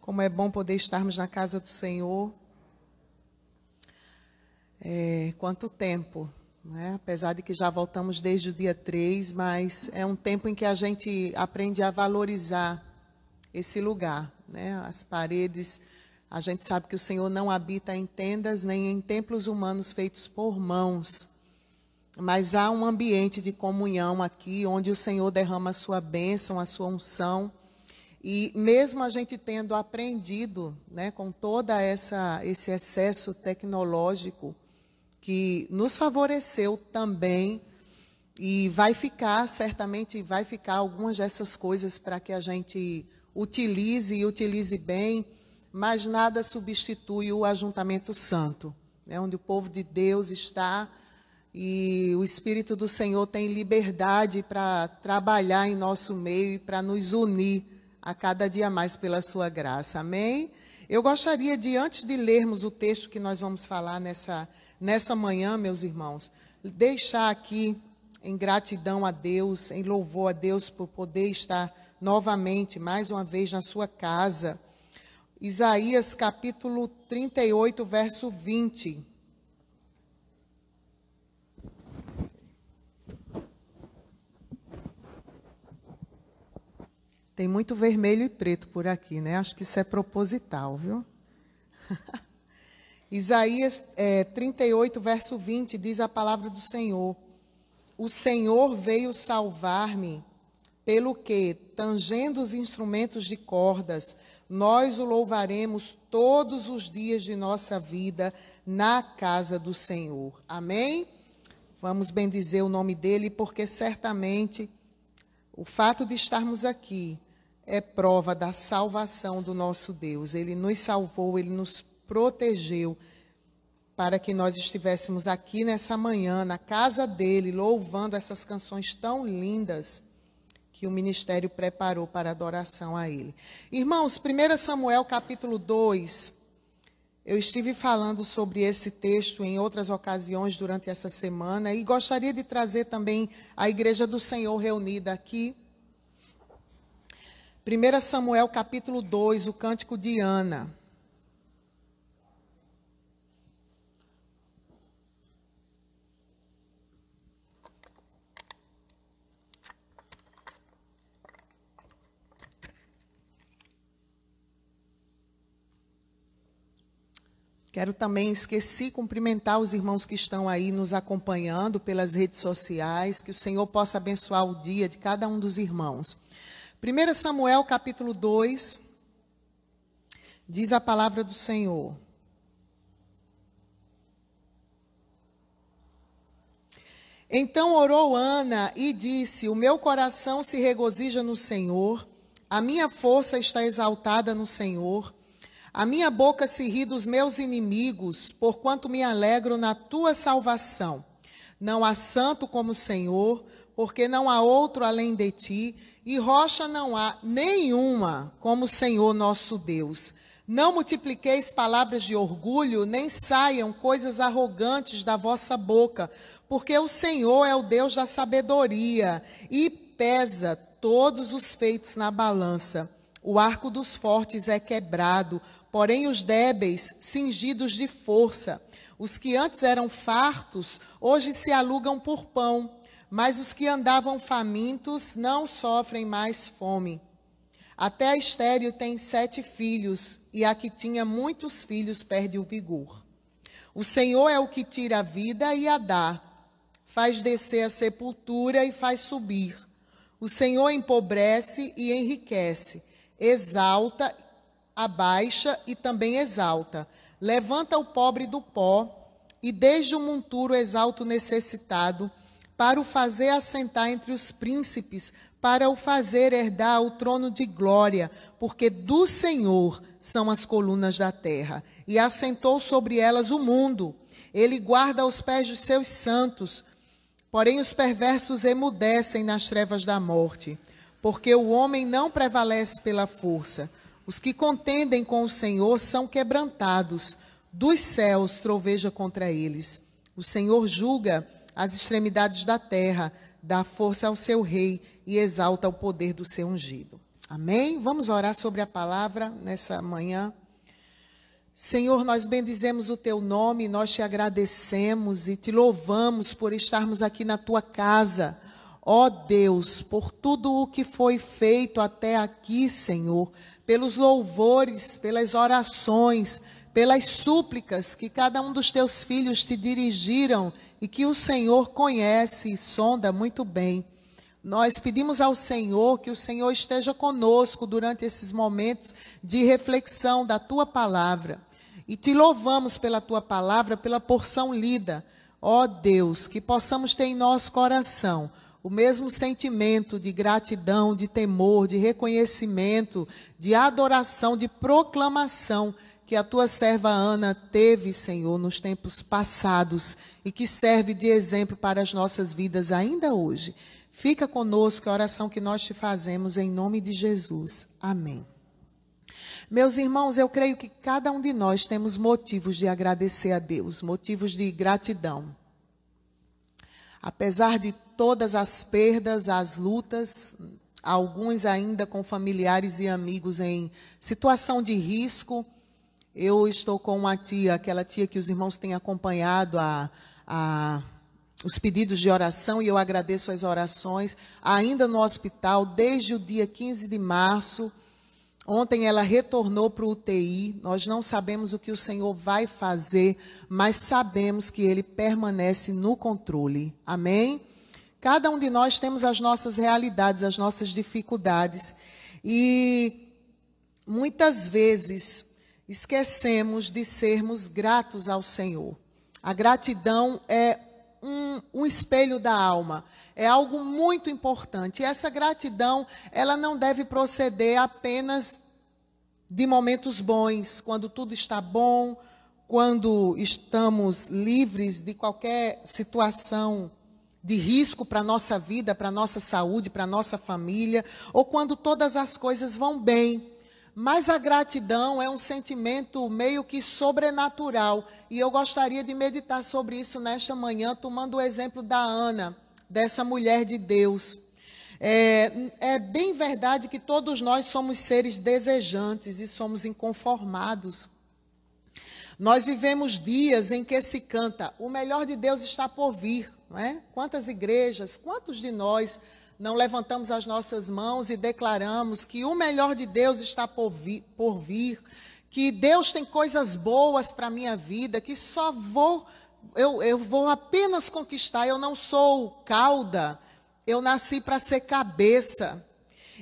Como é bom poder estarmos na casa do Senhor. Quanto tempo, né? Apesar de que já voltamos desde o dia 3, mas é um tempo em que a gente aprende a valorizar esse lugar, né? As paredes, a gente sabe que o Senhor não habita em tendas nem em templos humanos feitos por mãos, mas há um ambiente de comunhão aqui, onde o Senhor derrama a sua bênção, a sua unção. E mesmo a gente tendo aprendido, né, com toda esse excesso tecnológico que nos favoreceu também, e certamente vai ficar algumas dessas coisas para que a gente utilize bem, mas nada substitui o ajuntamento santo, né, onde o povo de Deus está e o Espírito do Senhor tem liberdade para trabalhar em nosso meio e para nos unir a cada dia mais pela sua graça. Amém? Eu gostaria de, antes de lermos o texto que nós vamos falar nessa manhã, meus irmãos, deixar aqui em gratidão a Deus, em louvor a Deus por poder estar novamente, mais uma vez, na sua casa. Isaías capítulo 38, verso 20. Tem muito vermelho e preto por aqui, né? Acho que isso é proposital, viu? Isaías 38, verso 20, diz a palavra do Senhor: o Senhor veio salvar-me, pelo que, tangendo os instrumentos de cordas, nós o louvaremos todos os dias de nossa vida na casa do Senhor. Amém? Vamos bendizer o nome dele, porque certamente o fato de estarmos aqui é prova da salvação do nosso Deus. Ele nos salvou, Ele nos protegeu para que nós estivéssemos aqui nessa manhã, na casa dEle, louvando essas canções tão lindas que o ministério preparou para adoração a Ele. Irmãos, 1 Samuel capítulo 2, eu estive falando sobre esse texto em outras ocasiões durante essa semana e gostaria de trazer também a Igreja do Senhor reunida aqui. 1 Samuel capítulo 2, o cântico de Ana. Quero também, cumprimentar os irmãos que estão aí nos acompanhando pelas redes sociais, que o Senhor possa abençoar o dia de cada um dos irmãos. 1 Samuel capítulo 2, diz a palavra do Senhor: então orou Ana e disse: o meu coração se regozija no Senhor, a minha força está exaltada no Senhor, a minha boca se ri dos meus inimigos, porquanto me alegro na tua salvação. Não há santo como o Senhor, porque não há outro além de ti, e rocha não há nenhuma como o Senhor nosso Deus. Não multipliqueis palavras de orgulho, nem saiam coisas arrogantes da vossa boca, porque o Senhor é o Deus da sabedoria, e pesa todos os feitos na balança. O arco dos fortes é quebrado, porém os débeis cingidos de força. Os que antes eram fartos, hoje se alugam por pão, mas os que andavam famintos não sofrem mais fome. Até a estéril tem 7 filhos, e a que tinha muitos filhos perde o vigor. O Senhor é o que tira a vida e a dá, faz descer a sepultura e faz subir. O Senhor empobrece e enriquece, exalta, abaixa e também exalta. Levanta o pobre do pó, e desde o monturo exalta o necessitado, para o fazer assentar entre os príncipes, para o fazer herdar o trono de glória, porque do Senhor são as colunas da terra, e assentou sobre elas o mundo. Ele guarda os pés dos seus santos, porém os perversos emudecem nas trevas da morte, porque o homem não prevalece pela força. Os que contendem com o Senhor são quebrantados, dos céus troveja contra eles. O Senhor julga as extremidades da terra, dá força ao seu rei e exalta o poder do seu ungido. Amém? Vamos orar sobre a palavra nessa manhã. Senhor, nós bendizemos o teu nome, nós te agradecemos e te louvamos por estarmos aqui na tua casa. Ó Deus, por tudo o que foi feito até aqui, Senhor, pelos louvores, pelas orações, pelas súplicas que cada um dos teus filhos te dirigiram e que o Senhor conhece e sonda muito bem. Nós pedimos ao Senhor que o Senhor esteja conosco durante esses momentos de reflexão da tua palavra. E te louvamos pela tua palavra, pela porção lida. Ó Deus, que possamos ter em nosso coração o mesmo sentimento de gratidão, de temor, de reconhecimento, de adoração, de proclamação que a tua serva Ana teve, Senhor, nos tempos passados e que serve de exemplo para as nossas vidas ainda hoje. Fica conosco a oração que nós te fazemos em nome de Jesus. Amém. Meus irmãos, eu creio que cada um de nós temos motivos de agradecer a Deus, motivos de gratidão. Apesar de todas as perdas, as lutas, alguns ainda com familiares e amigos em situação de risco, eu estou com uma tia, aquela tia que os irmãos têm acompanhado os pedidos de oração, e eu agradeço as orações, ainda no hospital, desde o dia 15 de março, ontem ela retornou para o UTI, nós não sabemos o que o Senhor vai fazer, mas sabemos que Ele permanece no controle, amém? Cada um de nós temos as nossas realidades, as nossas dificuldades, e muitas vezes esquecemos de sermos gratos ao Senhor. A gratidão é um espelho da alma, é algo muito importante. E essa gratidão, ela não deve proceder apenas de momentos bons, quando tudo está bom, quando estamos livres de qualquer situação de risco para a nossa vida, para a nossa saúde, para a nossa família, ou quando todas as coisas vão bem. Mas a gratidão é um sentimento meio que sobrenatural. E eu gostaria de meditar sobre isso nesta manhã, tomando o exemplo da Ana, dessa mulher de Deus. É bem verdade que todos nós somos seres desejantes e somos inconformados. Nós vivemos dias em que se canta, o melhor de Deus está por vir, não é? Quantas igrejas, quantos de nós não levantamos as nossas mãos e declaramos que o melhor de Deus está por vir, que Deus tem coisas boas para a minha vida, que eu vou apenas conquistar, eu não sou cauda, eu nasci para ser cabeça.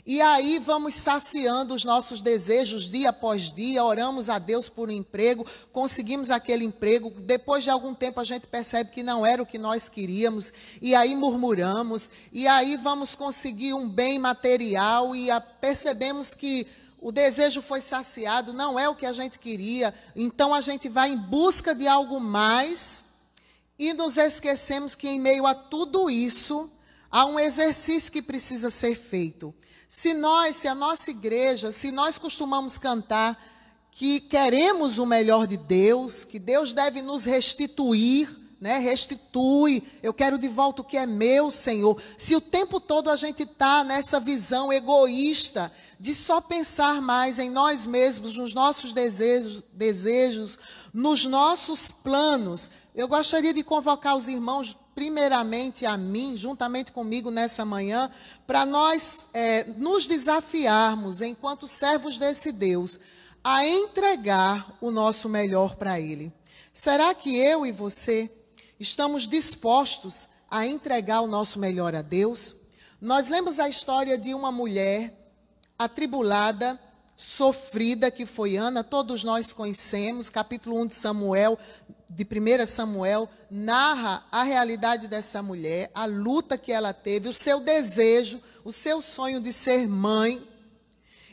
E aí vamos saciando os nossos desejos dia após dia, oramos a Deus por um emprego, conseguimos aquele emprego, depois de algum tempo a gente percebe que não era o que nós queríamos, e aí murmuramos, e aí vamos conseguir um bem material e percebemos que o desejo foi saciado, não é o que a gente queria, então a gente vai em busca de algo mais e nos esquecemos que em meio a tudo isso há um exercício que precisa ser feito. Se a nossa igreja, se nós costumamos cantar que queremos o melhor de Deus, que Deus deve nos restituir, né? Restitui, eu quero de volta o que é meu, Senhor. Se o tempo todo a gente está nessa visão egoísta, de só pensar mais em nós mesmos, nos nossos desejos, nos nossos planos, eu gostaria de convocar os irmãos, primeiramente a mim, juntamente comigo nessa manhã, para nós nos desafiarmos, enquanto servos desse Deus, a entregar o nosso melhor para Ele. Será que eu e você estamos dispostos a entregar o nosso melhor a Deus? Nós lemos a história de uma mulher atribulada, sofrida, que foi Ana, todos nós conhecemos, capítulo 1 de 1 Samuel, narra a realidade dessa mulher, a luta que ela teve, o seu desejo, o seu sonho de ser mãe.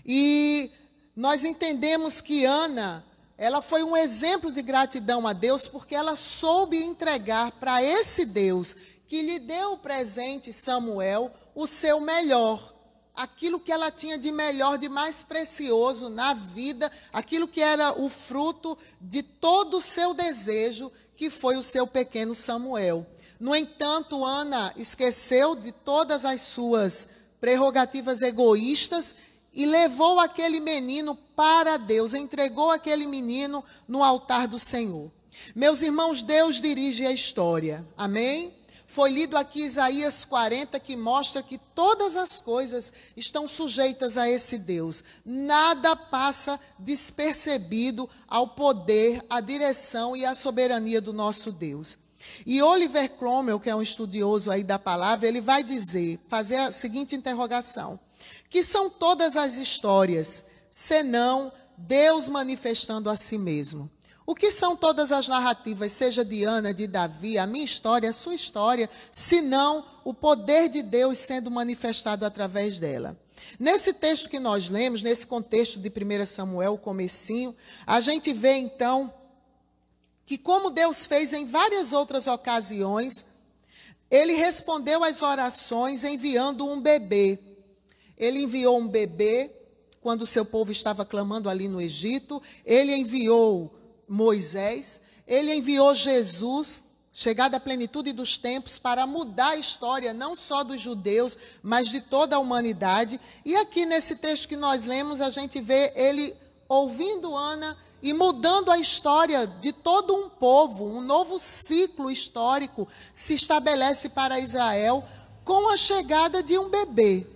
E nós entendemos que Ana, ela foi um exemplo de gratidão a Deus, porque ela soube entregar para esse Deus, que lhe deu o presente, Samuel, o seu melhor. Aquilo que ela tinha de melhor, de mais precioso na vida, aquilo que era o fruto de todo o seu desejo, que foi o seu pequeno Samuel. No entanto, Ana esqueceu de todas as suas prerrogativas egoístas e levou aquele menino para Deus, entregou aquele menino no altar do Senhor. Meus irmãos, Deus dirige a história, amém? Foi lido aqui Isaías 40, que mostra que todas as coisas estão sujeitas a esse Deus. Nada passa despercebido ao poder, à direção e à soberania do nosso Deus. E Oliver Cromwell, que é um estudioso aí da palavra, ele vai fazer a seguinte interrogação: que são todas as histórias, senão Deus manifestando a si mesmo? O que são todas as narrativas, seja de Ana, de Davi, a minha história, a sua história, senão o poder de Deus sendo manifestado através dela? Nesse texto que nós lemos, nesse contexto de 1 Samuel, o comecinho, a gente vê então que, como Deus fez em várias outras ocasiões, ele respondeu às orações enviando um bebê. Ele enviou um bebê quando o seu povo estava clamando ali no Egito. Ele enviou Moisés. Ele enviou Jesus, chegada à plenitude dos tempos, para mudar a história não só dos judeus, mas de toda a humanidade. E aqui nesse texto que nós lemos, a gente vê ele ouvindo Ana e mudando a história de todo um povo. Um novo ciclo histórico se estabelece para Israel com a chegada de um bebê,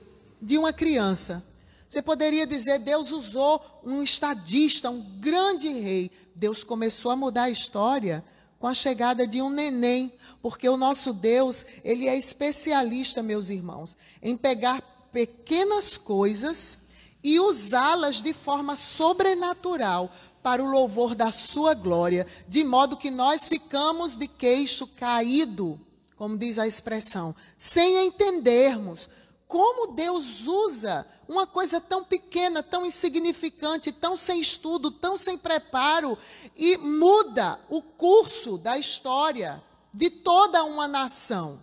de uma criança. Você poderia dizer, Deus usou um estadista, um grande rei. Deus começou a mudar a história com a chegada de um neném, porque o nosso Deus, ele é especialista, meus irmãos, em pegar pequenas coisas e usá-las de forma sobrenatural para o louvor da sua glória, de modo que nós ficamos de queixo caído, como diz a expressão, sem entendermos como Deus usa uma coisa tão pequena, tão insignificante, tão sem estudo, tão sem preparo, e muda o curso da história de toda uma nação.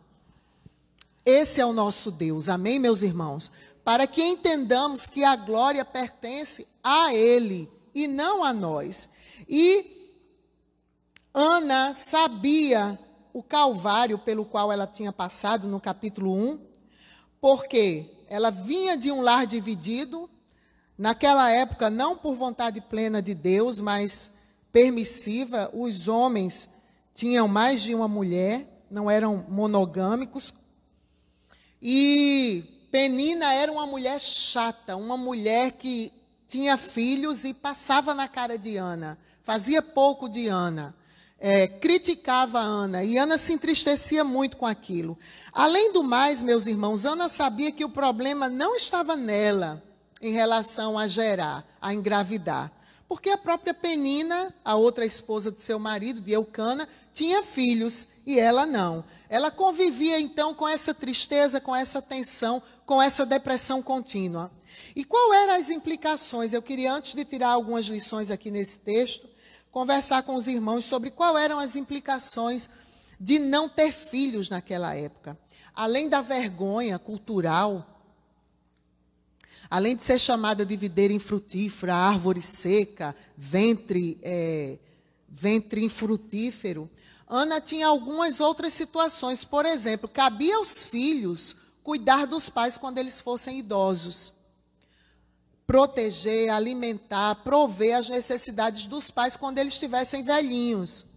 Esse é o nosso Deus, amém, meus irmãos? Para que entendamos que a glória pertence a Ele e não a nós. E Ana sabia o calvário pelo qual ela tinha passado no capítulo 1, porque ela vinha de um lar dividido, naquela época não por vontade plena de Deus, mas permissiva. Os homens tinham mais de uma mulher, não eram monogâmicos. E Penina era uma mulher chata, uma mulher que tinha filhos e passava na cara de Ana, fazia pouco de Ana, criticava a Ana, e Ana se entristecia muito com aquilo. Além do mais, meus irmãos, Ana sabia que o problema não estava nela em relação a gerar, a engravidar, porque a própria Penina, a outra esposa do seu marido, de Eucana, tinha filhos e ela não. Ela convivia então com essa tristeza, com essa tensão, com essa depressão contínua. E qual eram as implicações? Eu queria, antes de tirar algumas lições aqui nesse texto, conversar com os irmãos sobre quais eram as implicações de não ter filhos naquela época. Além da vergonha cultural, além de ser chamada de videira infrutífera, árvore seca, ventre infrutífero, Ana tinha algumas outras situações. Por exemplo, cabia aos filhos cuidar dos pais quando eles fossem idosos. Proteger, alimentar, prover as necessidades dos pais quando eles estivessem velhinhos.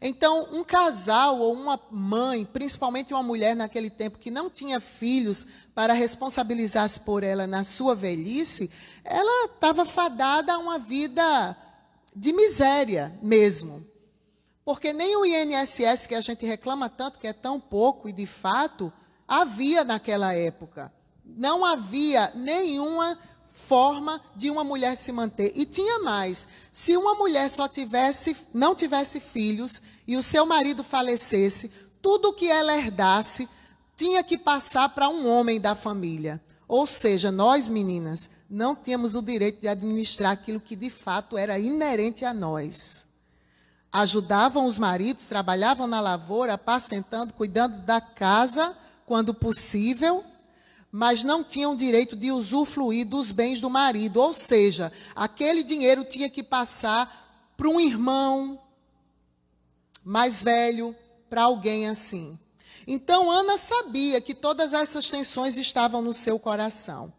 Então, um casal ou uma mãe, principalmente uma mulher naquele tempo que não tinha filhos para responsabilizar-se por ela na sua velhice, ela estava fadada a uma vida de miséria mesmo. Porque nem o INSS, que a gente reclama tanto, que é tão pouco, e de fato, havia naquela época. Não havia nenhuma forma de uma mulher se manter. E tinha mais. Se uma mulher não tivesse filhos e o seu marido falecesse, tudo que ela herdasse tinha que passar para um homem da família. Ou seja, nós, meninas, não tínhamos o direito de administrar aquilo que de fato era inerente a nós. Ajudavam os maridos, trabalhavam na lavoura, apacentando, cuidando da casa, quando possível, mas não tinham direito de usufruir dos bens do marido. Ou seja, aquele dinheiro tinha que passar para um irmão mais velho, para alguém assim. Então, Ana sabia que todas essas tensões estavam no seu coração.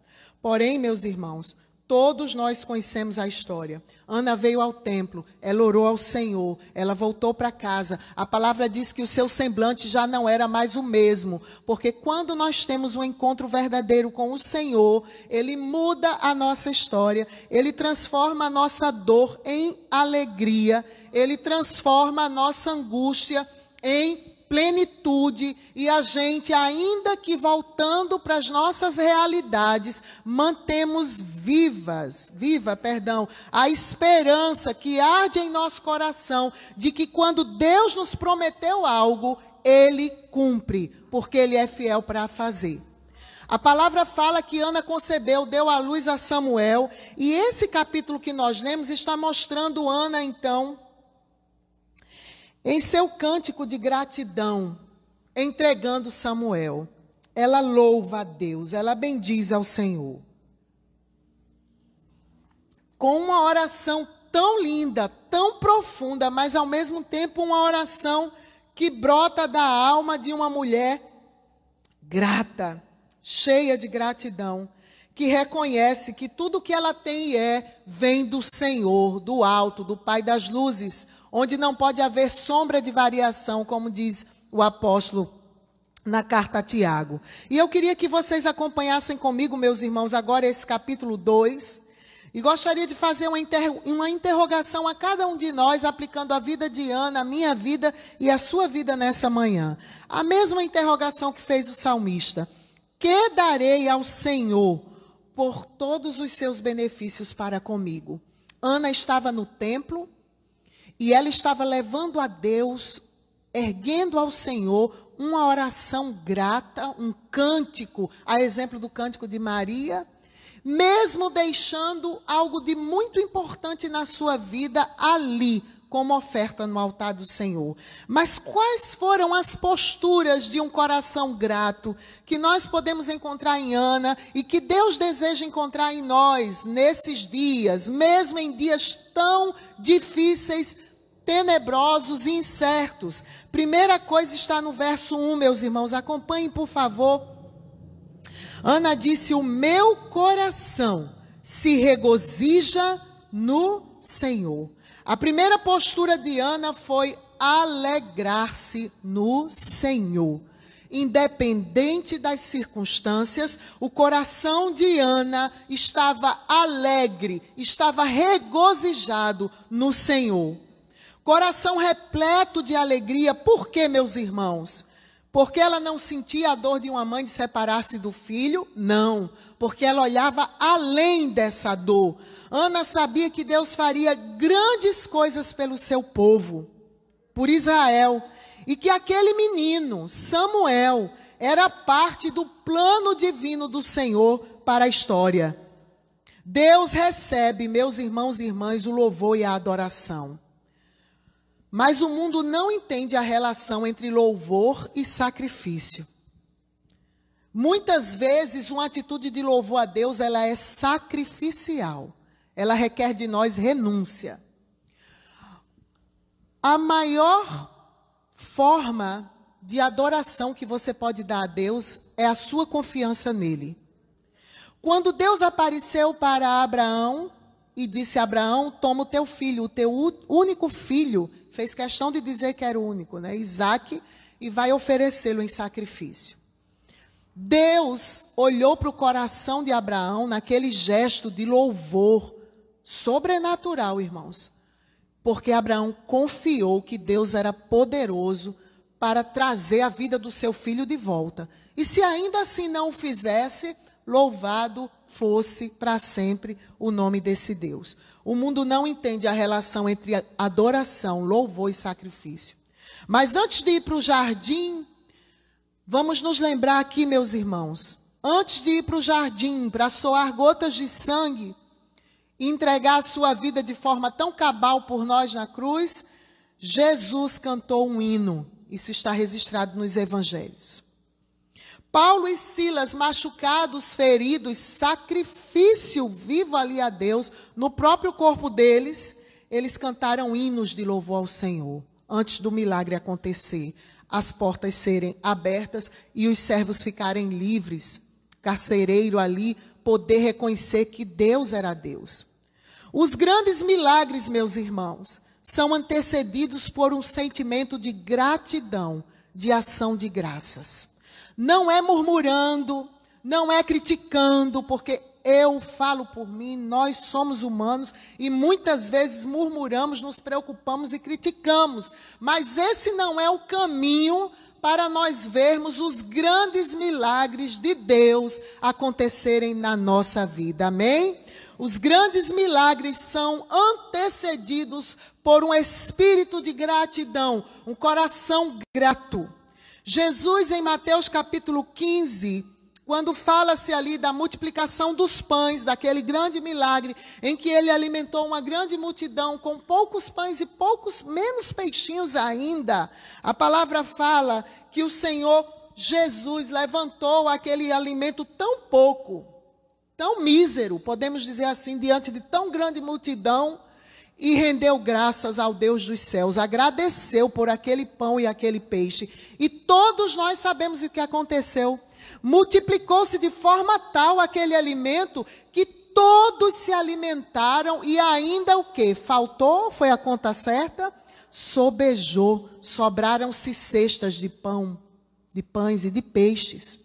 Porém, meus irmãos, todos nós conhecemos a história. Ana veio ao templo, ela orou ao Senhor, ela voltou para casa. A palavra diz que o seu semblante já não era mais o mesmo, porque quando nós temos um encontro verdadeiro com o Senhor, Ele muda a nossa história, Ele transforma a nossa dor em alegria, Ele transforma a nossa angústia em plenitude, e a gente, ainda que voltando para as nossas realidades, mantemos viva a esperança que arde em nosso coração, de que quando Deus nos prometeu algo, Ele cumpre, porque Ele é fiel para fazer. A palavra fala que Ana concebeu, deu à luz a Samuel, e esse capítulo que nós lemos está mostrando Ana, então, em seu cântico de gratidão, entregando Samuel. Ela louva a Deus, ela bendiz ao Senhor. Com uma oração tão linda, tão profunda, mas ao mesmo tempo uma oração que brota da alma de uma mulher grata, cheia de gratidão, que reconhece que tudo que ela tem e é, vem do Senhor, do alto, do Pai das luzes, onde não pode haver sombra de variação, como diz o apóstolo na carta a Tiago. E eu queria que vocês acompanhassem comigo, meus irmãos, agora esse capítulo 2, e gostaria de fazer uma interrogação a cada um de nós, aplicando a vida de Ana, a minha vida e a sua vida nessa manhã. A mesma interrogação que fez o salmista: que darei ao Senhor por todos os seus benefícios para comigo? Ana estava no templo e ela estava levando a Deus, erguendo ao Senhor uma oração grata, um cântico, a exemplo do cântico de Maria, mesmo deixando algo de muito importante na sua vida ali, como oferta no altar do Senhor. Mas quais foram as posturas de um coração grato que nós podemos encontrar em Ana e que Deus deseja encontrar em nós nesses dias, mesmo em dias tão difíceis, tenebrosos e incertos? Primeira coisa está no verso 1, meus irmãos, acompanhem por favor. Ana disse: o meu coração se regozija no Senhor. A primeira postura de Ana foi alegrar-se no Senhor. Independente das circunstâncias, o coração de Ana estava alegre, estava regozijado no Senhor. Coração repleto de alegria. Por quê, meus irmãos? Porque ela não sentia a dor de uma mãe de separar-se do filho? Não, porque ela olhava além dessa dor. Ana sabia que Deus faria grandes coisas pelo seu povo, por Israel, e que aquele menino, Samuel, era parte do plano divino do Senhor para a história. Deus recebe, meus irmãos e irmãs, o louvor e a adoração. Mas o mundo não entende a relação entre louvor e sacrifício. Muitas vezes, uma atitude de louvor a Deus, ela é sacrificial. Ela requer de nós renúncia. A maior forma de adoração que você pode dar a Deus é a sua confiança nele. Quando Deus apareceu para Abraão e disse a Abraão: toma o teu filho, o teu único filho, fez questão de dizer que era o único, né? Isaque, e vai oferecê-lo em sacrifício. Deus olhou para o coração de Abraão naquele gesto de louvor sobrenatural, irmãos, porque Abraão confiou que Deus era poderoso para trazer a vida do seu filho de volta. E se ainda assim não o fizesse, louvado fosse para sempre o nome desse Deus. O mundo não entende a relação entre adoração, louvor e sacrifício. Mas antes de ir para o jardim, vamos nos lembrar aqui, meus irmãos, antes de ir para o jardim, para soar gotas de sangue e entregar a sua vida de forma tão cabal por nós na cruz, Jesus cantou um hino. Isso está registrado nos evangelhos. Paulo e Silas, machucados, feridos, sacrifício vivo ali a Deus, no próprio corpo deles, eles cantaram hinos de louvor ao Senhor, antes do milagre acontecer, as portas serem abertas e os servos ficarem livres, carcereiro ali, poder reconhecer que Deus era Deus. Os grandes milagres, meus irmãos, são antecedidos por um sentimento de gratidão, de ação de graças. Não é murmurando, não é criticando, porque eu falo por mim, nós somos humanos e muitas vezes murmuramos, nos preocupamos e criticamos. Mas esse não é o caminho para nós vermos os grandes milagres de Deus acontecerem na nossa vida. Amém? Os grandes milagres são antecedidos por um espírito de gratidão, um coração grato. Jesus, em Mateus capítulo 15, quando fala-se ali da multiplicação dos pães, daquele grande milagre, em que ele alimentou uma grande multidão com poucos pães e menos peixinhos ainda, a palavra fala que o Senhor Jesus levantou aquele alimento tão pouco, tão mísero, podemos dizer assim, diante de tão grande multidão, e rendeu graças ao Deus dos céus, agradeceu por aquele pão e aquele peixe. E todos nós sabemos o que aconteceu. Multiplicou-se de forma tal aquele alimento que todos se alimentaram e ainda o quê? Faltou? Foi a conta certa? Sobejou, sobraram-se cestas de pão, de pães e de peixes.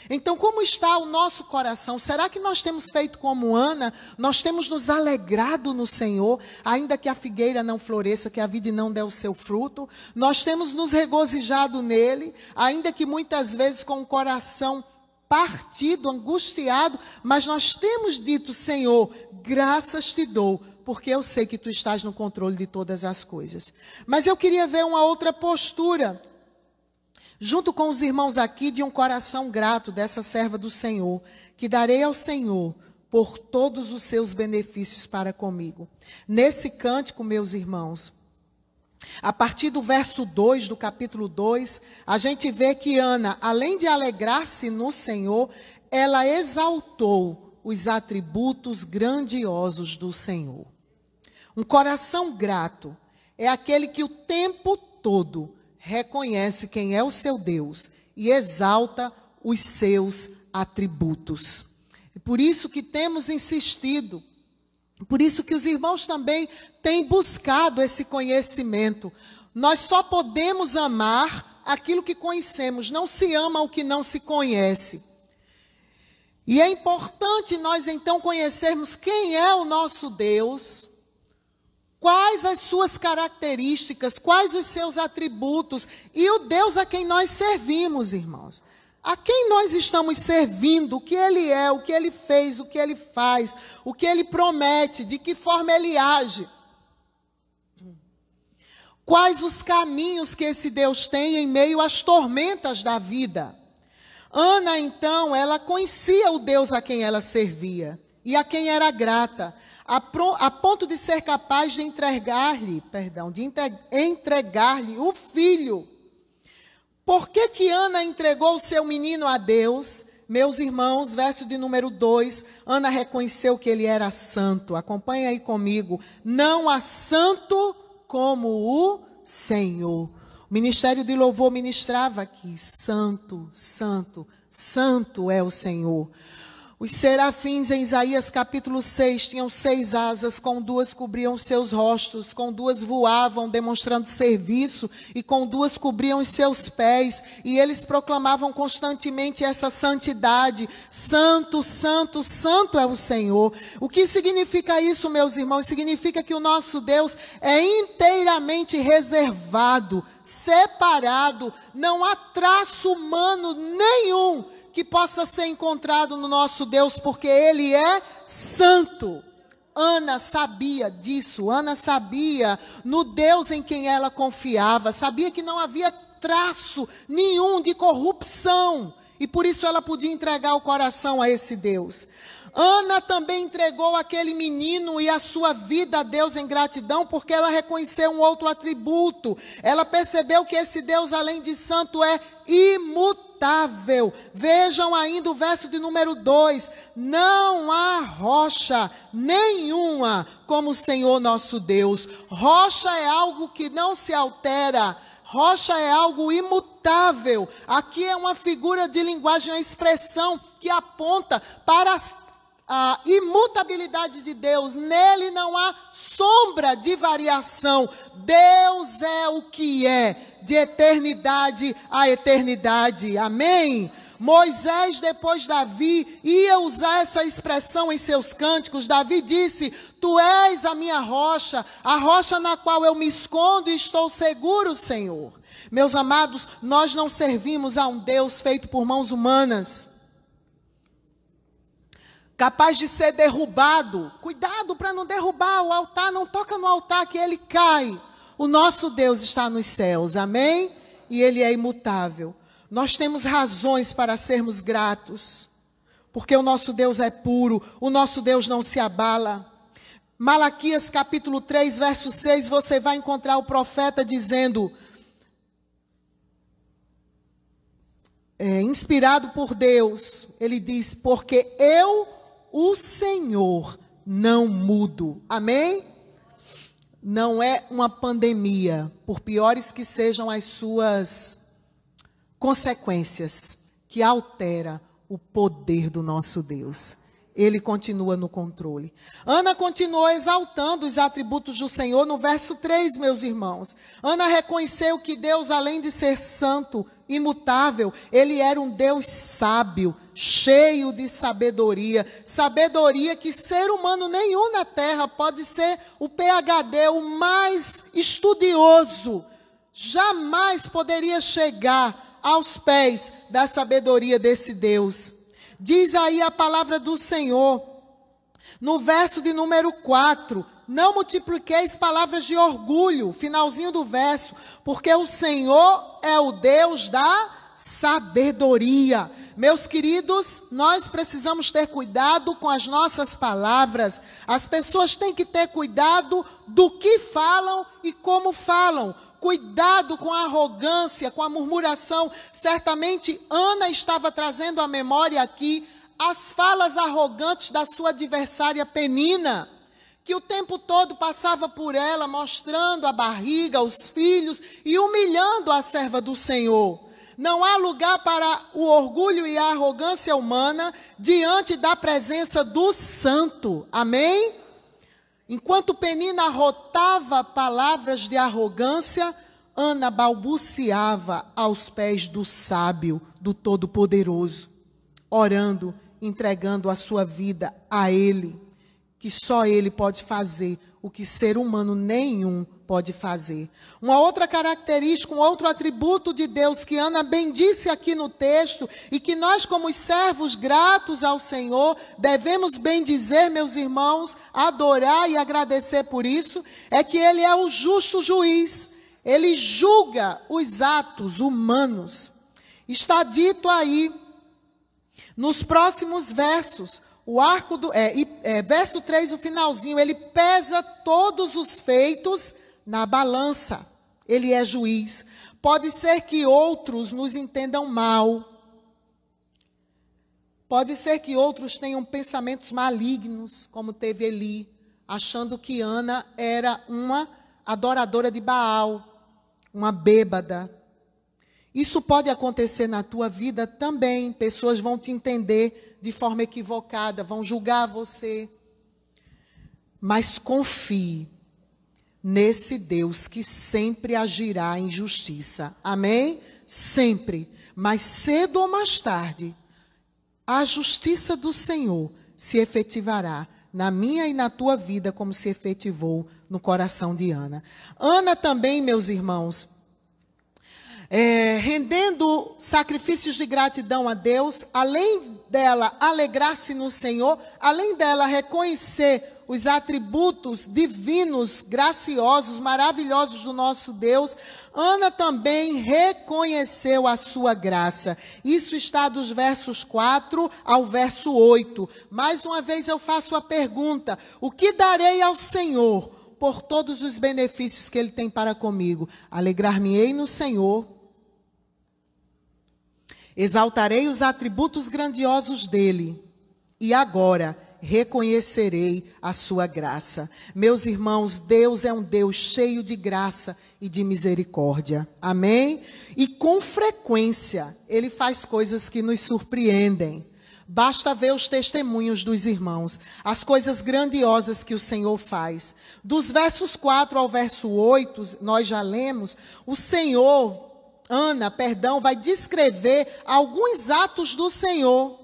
Então, como está o nosso coração? Será que nós temos feito como Ana? Nós temos nos alegrado no Senhor, ainda que a figueira não floresça, que a vide não dê o seu fruto? Nós temos nos regozijado nele, ainda que muitas vezes com o coração partido, angustiado, mas nós temos dito, Senhor, graças te dou, porque eu sei que tu estás no controle de todas as coisas. Mas eu queria ver uma outra postura, junto com os irmãos aqui, de um coração grato dessa serva do Senhor, que darei ao Senhor por todos os seus benefícios para comigo. Nesse cântico, meus irmãos, a partir do verso 2 do capítulo 2, a gente vê que Ana, além de alegrar-se no Senhor, ela exaltou os atributos grandiosos do Senhor. Um coração grato é aquele que o tempo todo reconhece quem é o seu Deus e exalta os seus atributos. E por isso que temos insistido, por isso que os irmãos também têm buscado esse conhecimento. Nós só podemos amar aquilo que conhecemos, não se ama o que não se conhece. E é importante nós então conhecermos quem é o nosso Deus, quais as suas características, quais os seus atributos e o Deus a quem nós servimos, irmãos. A quem nós estamos servindo, o que Ele é, o que Ele fez, o que Ele faz, o que Ele promete, de que forma Ele age. Quais os caminhos que esse Deus tem em meio às tormentas da vida. Ana, então, ela conhecia o Deus a quem ela servia e a quem era grata, a ponto de ser capaz de entregar-lhe o filho. Por que Ana entregou o seu menino a Deus? Meus irmãos, verso de número 2, Ana reconheceu que ele era santo. Acompanha aí comigo. Não há santo como o Senhor. O ministério de louvor ministrava aqui. Santo, santo, santo é o Senhor. Os serafins em Isaías capítulo 6 tinham 6 asas, com 2 cobriam seus rostos, com 2 voavam demonstrando serviço e com 2 cobriam os seus pés, e eles proclamavam constantemente essa santidade. Santo, santo, santo é o Senhor. O que significa isso, meus irmãos? Significa que o nosso Deus é inteiramente reservado, separado, não há traço humano nenhum que possa ser encontrado no nosso Deus, porque Ele é santo. Ana sabia disso, Ana sabia no Deus em quem ela confiava, sabia que não havia traço nenhum de corrupção, e por isso ela podia entregar o coração a esse Deus. Ana também entregou aquele menino e a sua vida a Deus em gratidão, porque ela reconheceu um outro atributo. Ela percebeu que esse Deus, além de santo, é imutável. Vejam ainda o verso de número 2. Não há rocha nenhuma como o Senhor nosso Deus. Rocha é algo que não se altera. Rocha é algo imutável. Aqui é uma figura de linguagem, uma expressão que aponta para a imutabilidade de Deus, nele não há sombra de variação. Deus é o que é, de eternidade a eternidade. Amém? Moisés, depois Davi, ia usar essa expressão em seus cânticos. Davi disse: Tu és a minha rocha, a rocha na qual eu me escondo e estou seguro, Senhor. Meus amados, nós não servimos a um Deus feito por mãos humanas, capaz de ser derrubado. Cuidado para não derrubar o altar, não toca no altar que ele cai. O nosso Deus está nos céus, amém? E ele é imutável. Nós temos razões para sermos gratos, porque o nosso Deus é puro, o nosso Deus não se abala. Malaquias capítulo 3, verso 6, você vai encontrar o profeta dizendo, inspirado por Deus, ele diz: porque eu, o Senhor, não mudo. Amém? Não é uma pandemia, por piores que sejam as suas consequências, que altera o poder do nosso Deus. Ele continua no controle. Ana continuou exaltando os atributos do Senhor no verso 3, meus irmãos. Ana reconheceu que Deus, além de ser santo, imutável, ele era um Deus sábio, cheio de sabedoria. Sabedoria que ser humano nenhum na terra, pode ser o PhD, o mais estudioso, jamais poderia chegar aos pés da sabedoria desse Deus. Diz aí a palavra do Senhor, no verso de número 4, não multipliqueis palavras de orgulho, finalzinho do verso, porque o Senhor é o Deus da sabedoria. Meus queridos, nós precisamos ter cuidado com as nossas palavras. As pessoas têm que ter cuidado do que falam e como falam. Cuidado com a arrogância, com a murmuração. Certamente Ana estava trazendo à memória aqui as falas arrogantes da sua adversária Penina, que o tempo todo passava por ela, mostrando a barriga, os filhos e humilhando a serva do Senhor. Não há lugar para o orgulho e a arrogância humana diante da presença do Santo. Amém? Enquanto Penina arrotava palavras de arrogância, Ana balbuciava aos pés do sábio, do Todo-Poderoso, orando, entregando a sua vida a Ele, que só Ele pode fazer o que ser humano nenhum pode fazer. Uma outra característica, um outro atributo de Deus que Ana bendice aqui no texto e que nós, como servos gratos ao Senhor, devemos bendizer, meus irmãos, adorar e agradecer por isso, é que Ele é o justo juiz. Ele julga os atos humanos. Está dito aí, nos próximos versos, verso 3, o finalzinho, ele pesa todos os feitos na balança. Ele é juiz. Pode ser que outros nos entendam mal. Pode ser que outros tenham pensamentos malignos, como teve Eli, achando que Ana era uma adoradora de Baal, uma bêbada. Isso pode acontecer na tua vida também. Pessoas vão te entender de forma equivocada, vão julgar você. Mas confie nesse Deus que sempre agirá em justiça. Amém? Sempre. Mas cedo ou mais tarde, a justiça do Senhor se efetivará na minha e na tua vida, como se efetivou no coração de Ana. Ana também, meus irmãos, rendendo sacrifícios de gratidão a Deus, além dela alegrar-se no Senhor, além dela reconhecer os atributos divinos, graciosos, maravilhosos do nosso Deus, Ana também reconheceu a sua graça. Isso está dos versos 4 ao verso 8. Mais uma vez eu faço a pergunta: o que darei ao Senhor por todos os benefícios que Ele tem para comigo? Alegrar-me-ei no Senhor, exaltarei os atributos grandiosos dEle, e agora reconhecerei a sua graça. Meus irmãos, Deus é um Deus cheio de graça e de misericórdia. Amém? E com frequência, Ele faz coisas que nos surpreendem. Basta ver os testemunhos dos irmãos, as coisas grandiosas que o Senhor faz. Dos versos 4 ao verso 8, nós já lemos, Ana, vai descrever alguns atos do Senhor.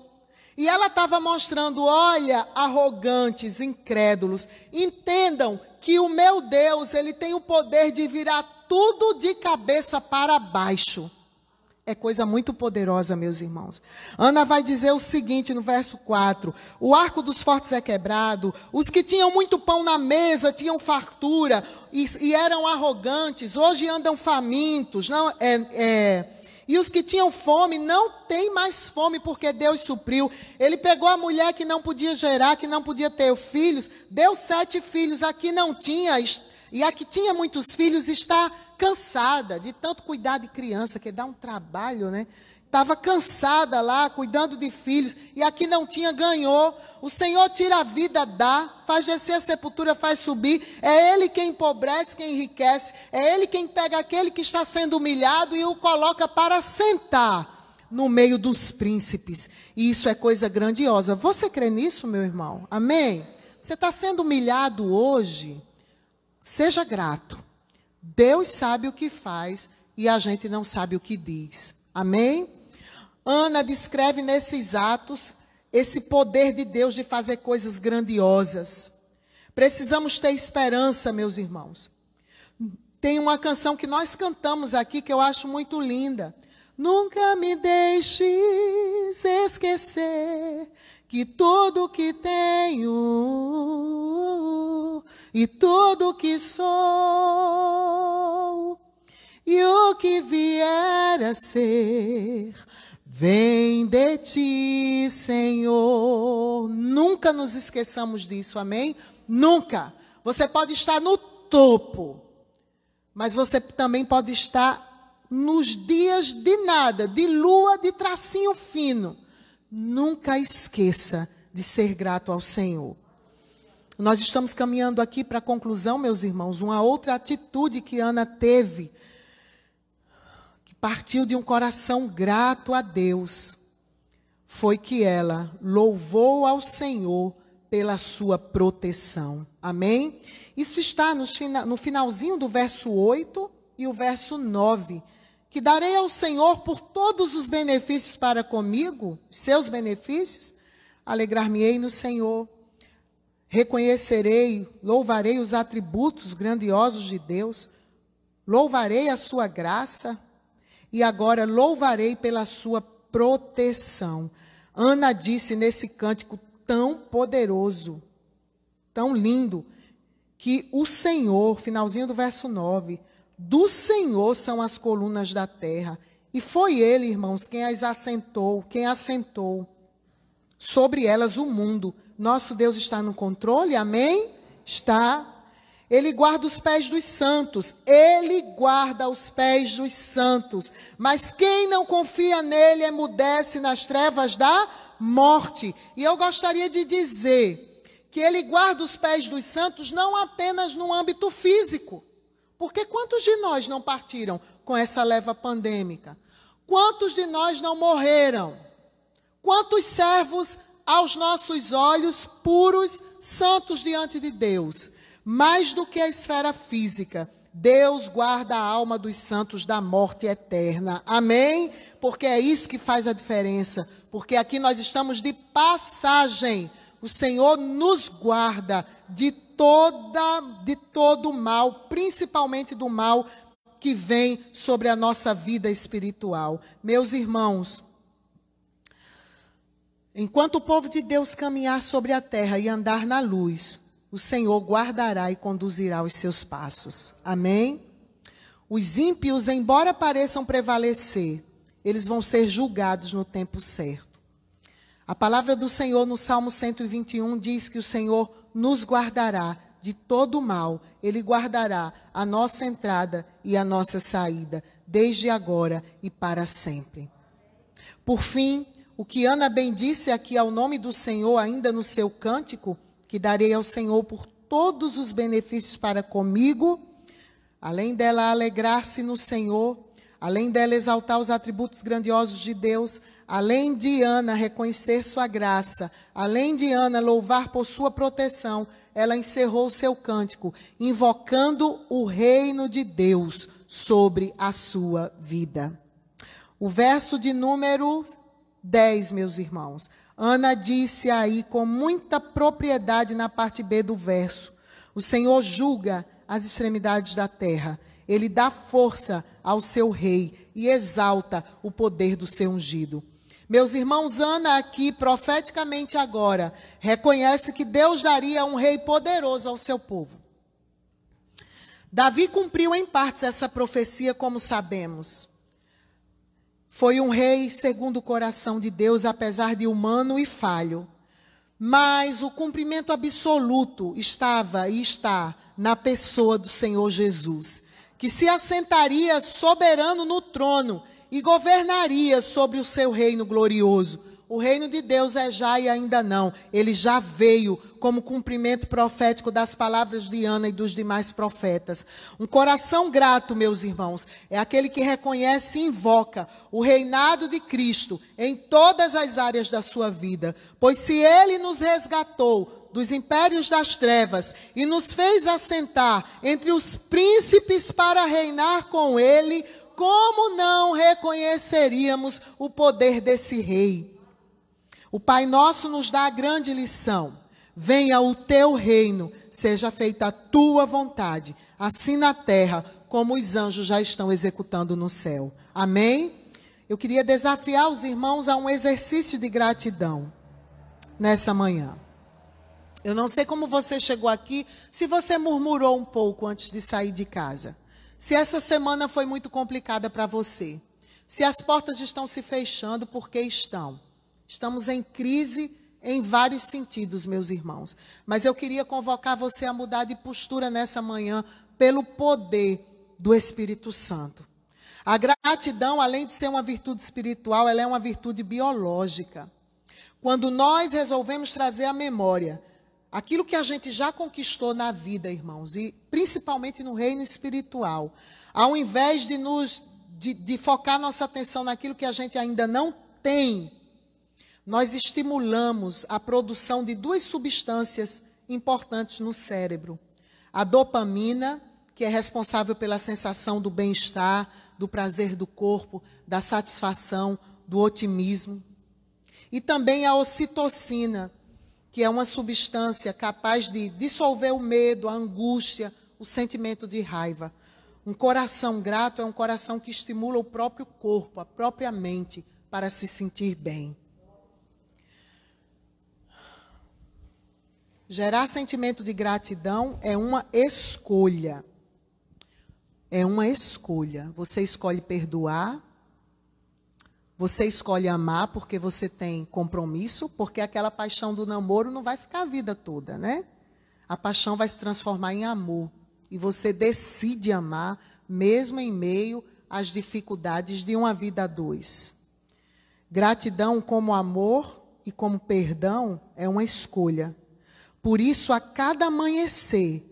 E ela estava mostrando, olha, arrogantes, incrédulos, entendam que o meu Deus, ele tem o poder de virar tudo de cabeça para baixo. É coisa muito poderosa, meus irmãos. Ana vai dizer o seguinte no verso 4. O arco dos fortes é quebrado. Os que tinham muito pão na mesa tinham fartura e eram arrogantes. Hoje andam famintos. E os que tinham fome não têm mais fome porque Deus supriu. Ele pegou a mulher que não podia gerar, que não podia ter filhos. Deu 7 filhos. Aqui não tinha. E a que tinha muitos filhos está cansada de tanto cuidar de criança, que dá um trabalho, né? Estava cansada lá, cuidando de filhos, e aqui não tinha, ganhou. O Senhor tira a vida, dá, faz descer a sepultura, faz subir. É Ele quem empobrece, quem enriquece. É Ele quem pega aquele que está sendo humilhado e o coloca para sentar no meio dos príncipes. E isso é coisa grandiosa. Você crê nisso, meu irmão? Amém? Você está sendo humilhado hoje? Seja grato. Deus sabe o que faz e a gente não sabe o que diz. Amém? Ana descreve nesses atos esse poder de Deus de fazer coisas grandiosas. Precisamos ter esperança, meus irmãos. Tem uma canção que nós cantamos aqui que eu acho muito linda. Nunca me deixes esquecer que tudo que tenho e tudo que sou e o que vier a ser vem de ti, Senhor. Nunca nos esqueçamos disso, amém? Nunca. Você pode estar no topo, mas você também pode estar nos dias de nada, de lua, de tracinho fino. Nunca esqueça de ser grato ao Senhor. Nós estamos caminhando aqui para a conclusão, meus irmãos. Uma outra atitude que Ana teve, que partiu de um coração grato a Deus, foi que ela louvou ao Senhor pela sua proteção. Amém? Isso está no finalzinho do verso 8 e o verso 9. Que darei ao Senhor por todos os benefícios para comigo, seus benefícios, alegrar-me-ei no Senhor, reconhecerei, louvarei os atributos grandiosos de Deus, louvarei a sua graça e agora louvarei pela sua proteção. Ana disse nesse cântico tão poderoso, tão lindo, que o Senhor, finalzinho do verso 9, do Senhor são as colunas da terra. E foi Ele, irmãos, quem as assentou, quem assentou sobre elas o mundo. Nosso Deus está no controle, amém? Está. Ele guarda os pés dos santos. Ele guarda os pés dos santos. Mas quem não confia nele emudece nas trevas da morte. E eu gostaria de dizer que Ele guarda os pés dos santos não apenas no âmbito físico. Porque quantos de nós não partiram com essa leva pandêmica? Quantos de nós não morreram? Quantos servos aos nossos olhos puros, santos diante de Deus? Mais do que a esfera física, Deus guarda a alma dos santos da morte eterna. Amém? Porque é isso que faz a diferença. Porque aqui nós estamos de passagem. O Senhor nos guarda de todo o mal, principalmente do mal que vem sobre a nossa vida espiritual. Meus irmãos, enquanto o povo de Deus caminhar sobre a terra e andar na luz, o Senhor guardará e conduzirá os seus passos. Amém? Os ímpios, embora pareçam prevalecer, eles vão ser julgados no tempo certo. A palavra do Senhor no Salmo 121 diz que o Senhor nos guardará de todo o mal. Ele guardará a nossa entrada e a nossa saída, desde agora e para sempre. Por fim, o que Ana bendisse aqui ao nome do Senhor, ainda no seu cântico, que darei ao Senhor por todos os benefícios para comigo, além dela alegrar-se no Senhor, além dela exaltar os atributos grandiosos de Deus, além de Ana reconhecer sua graça, além de Ana louvar por sua proteção, ela encerrou o seu cântico, invocando o reino de Deus sobre a sua vida. O verso de número 10, meus irmãos. Ana disse aí com muita propriedade na parte B do verso: o Senhor julga as extremidades da terra. Ele dá força ao seu rei e exalta o poder do seu ungido. Meus irmãos, Ana aqui, profeticamente agora, reconhece que Deus daria um rei poderoso ao seu povo. Davi cumpriu em partes essa profecia, como sabemos. Foi um rei segundo o coração de Deus, apesar de humano e falho. Mas o cumprimento absoluto estava e está na pessoa do Senhor Jesus, que se assentaria soberano no trono e governaria sobre o seu reino glorioso. O reino de Deus é já e ainda não. Ele já veio como cumprimento profético das palavras de Ana e dos demais profetas. Um coração grato, meus irmãos, é aquele que reconhece e invoca o reinado de Cristo em todas as áreas da sua vida. Pois se Ele nos resgatou dos impérios das trevas e nos fez assentar entre os príncipes para reinar com Ele, como não reconheceríamos o poder desse rei? O Pai Nosso nos dá a grande lição: venha o teu reino, seja feita a tua vontade, assim na terra como os anjos já estão executando no céu. Amém? Eu queria desafiar os irmãos a um exercício de gratidão nessa manhã. Eu não sei como você chegou aqui, se você murmurou um pouco antes de sair de casa. Se essa semana foi muito complicada para você. Se as portas estão se fechando, porque estão. Estamos em crise em vários sentidos, meus irmãos. Mas eu queria convocar você a mudar de postura nessa manhã pelo poder do Espírito Santo. A gratidão, além de ser uma virtude espiritual, ela é uma virtude biológica. Quando nós resolvemos trazer à memória aquilo que a gente já conquistou na vida, irmãos, e principalmente no reino espiritual, ao invés de focar nossa atenção naquilo que a gente ainda não tem, nós estimulamos a produção de duas substâncias importantes no cérebro. A dopamina, que é responsável pela sensação do bem-estar, do prazer do corpo, da satisfação, do otimismo. E também a ocitocina, que é uma substância capaz de dissolver o medo, a angústia, o sentimento de raiva. Um coração grato é um coração que estimula o próprio corpo, a própria mente, para se sentir bem. Gerar sentimento de gratidão é uma escolha. É uma escolha. Você escolhe perdoar. Você escolhe amar porque você tem compromisso, porque aquela paixão do namoro não vai ficar a vida toda, né? A paixão vai se transformar em amor. E você decide amar, mesmo em meio às dificuldades de uma vida a dois. Gratidão como amor e como perdão é uma escolha. Por isso, a cada amanhecer,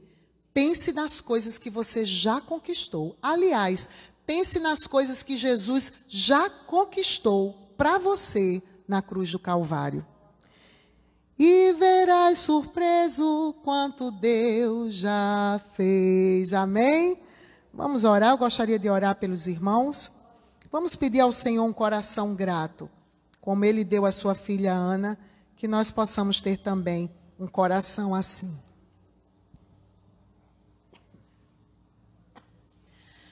pense nas coisas que você já conquistou. Aliás, pense nas coisas que Jesus já conquistou para você na cruz do Calvário. E verás surpreso quanto Deus já fez. Amém? Vamos orar. Eu gostaria de orar pelos irmãos. Vamos pedir ao Senhor um coração grato, como Ele deu à sua filha Ana, que nós possamos ter também um coração assim.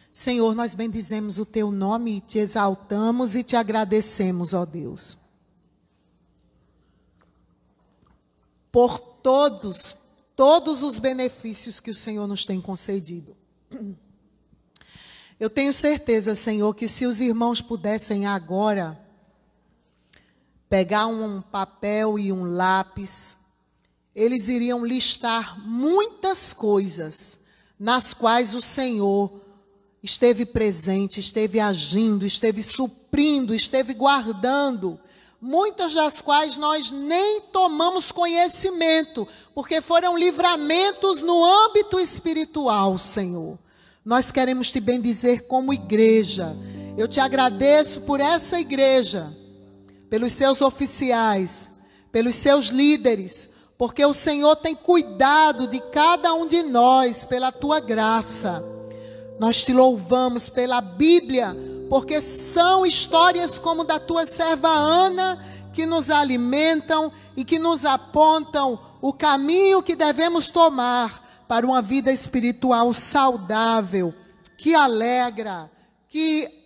Senhor, nós bendizemos o Teu nome, te exaltamos e te agradecemos, ó Deus, por todos os benefícios que o Senhor nos tem concedido. Eu tenho certeza, Senhor, que se os irmãos pudessem agora pegar um papel e um lápis, eles iriam listar muitas coisas nas quais o Senhor esteve presente, esteve agindo, esteve suprindo, esteve guardando, muitas das quais nós nem tomamos conhecimento, porque foram livramentos no âmbito espiritual, Senhor. Nós queremos te bendizer como igreja Eu te agradeço por essa igreja, pelos seus oficiais, pelos seus líderes, porque o Senhor tem cuidado de cada um de nós pela tua graça. Nós te louvamos pela Bíblia, porque são histórias como da tua serva Ana, que nos alimentam e que nos apontam o caminho que devemos tomar para uma vida espiritual saudável, que alegra, que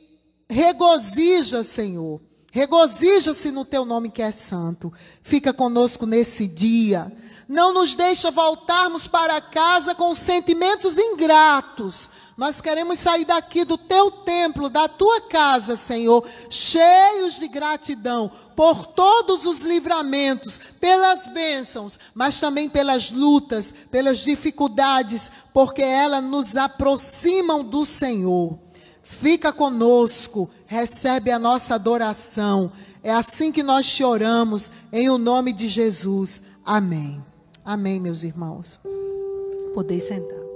regozija, Senhor. Regozija-se no teu nome que é santo. Fica conosco nesse dia. Não nos deixa voltarmos para casa com sentimentos ingratos. Nós queremos sair daqui do teu templo, da tua casa, Senhor, cheios de gratidão por todos os livramentos, pelas bênçãos, mas também pelas lutas, pelas dificuldades, porque elas nos aproximam do Senhor. Fica conosco, recebe a nossa adoração. É assim que nós te oramos, em o nome de Jesus. Amém. Amém, meus irmãos. Podeis sentar.